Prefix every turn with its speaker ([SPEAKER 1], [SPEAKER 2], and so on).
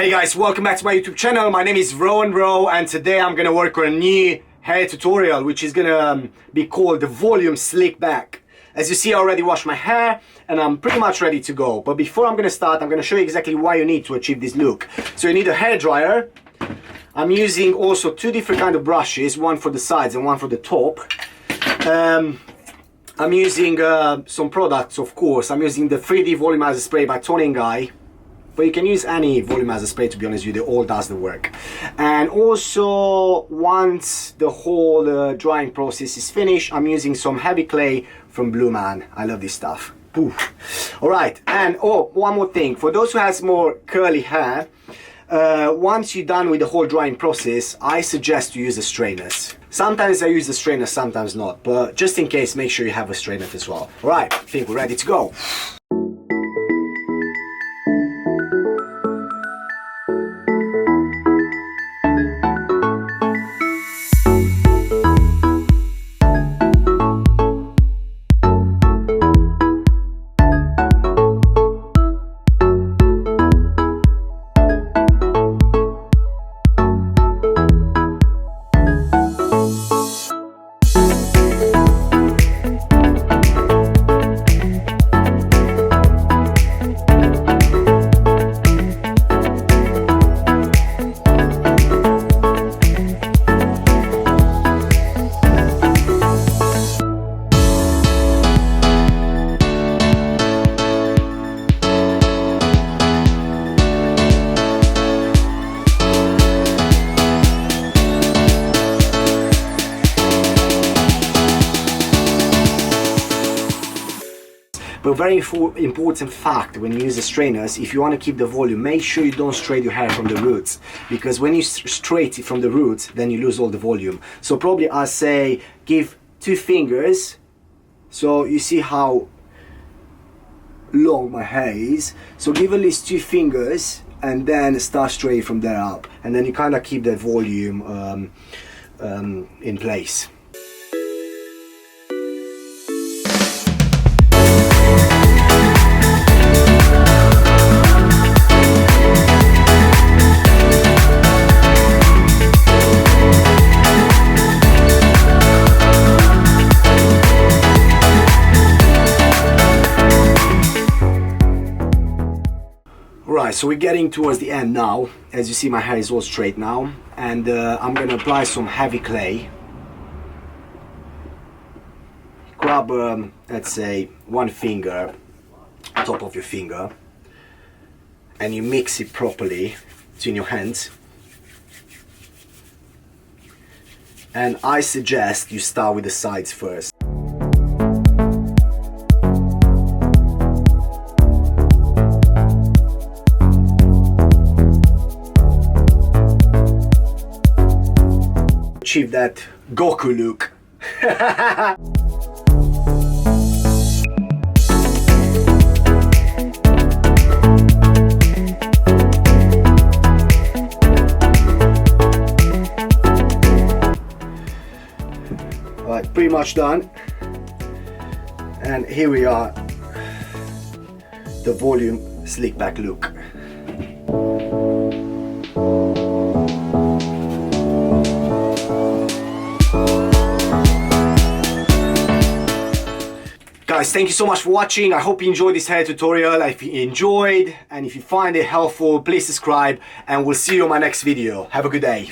[SPEAKER 1] Hey guys, welcome back to my YouTube channel. My name is Rowan and today I'm gonna work on a new hair tutorial which is gonna be called the volume slick back. As you see, I already washed my hair and I'm pretty much ready to go. But before I'm gonna start, I'm gonna show you exactly what you need to achieve this look. So you need a hair dryer. I'm using also two different kind of brushes, one for the sides and one for the top. I'm using some products, of course. I'm using the 3D volumizer spray by Tony & Guy. But you can use any volumizer spray, to be honest with you, they all does the work. And also, once the whole drying process is finished, I'm using some heavy clay from Blue Man. I love this stuff. Alright, and one more thing. For those who has more curly hair, once you're done with the whole drying process, I suggest to use the strainers. Sometimes I use the strainer, sometimes not. But just in case, make sure you have a strainer as well. Alright, I think we're ready to go. But a very important fact when you use the strainers, if you want to keep the volume, make sure you don't straight your hair from the roots. Because when you straight it from the roots, then you lose all the volume. So probably I say give 2 fingers. So you see how long my hair is. So give at least 2 fingers and then start straight from there up. And then you kind of keep the volume in place. Right, so we're getting towards the end now. As you see, my hair is all straight now, and I'm gonna apply some heavy clay. Grab, let's say, 1 finger, top of your finger, and you mix it properly between your hands. And I suggest you start with the sides first. Achieve that Goku look. Alright, pretty much done. And here we are, the volume slick back look. Guys, thank you so much for watching. I hope you enjoyed this hair tutorial. If you enjoyed and if you find it helpful, please subscribe and we'll see you on my next video. Have a good day.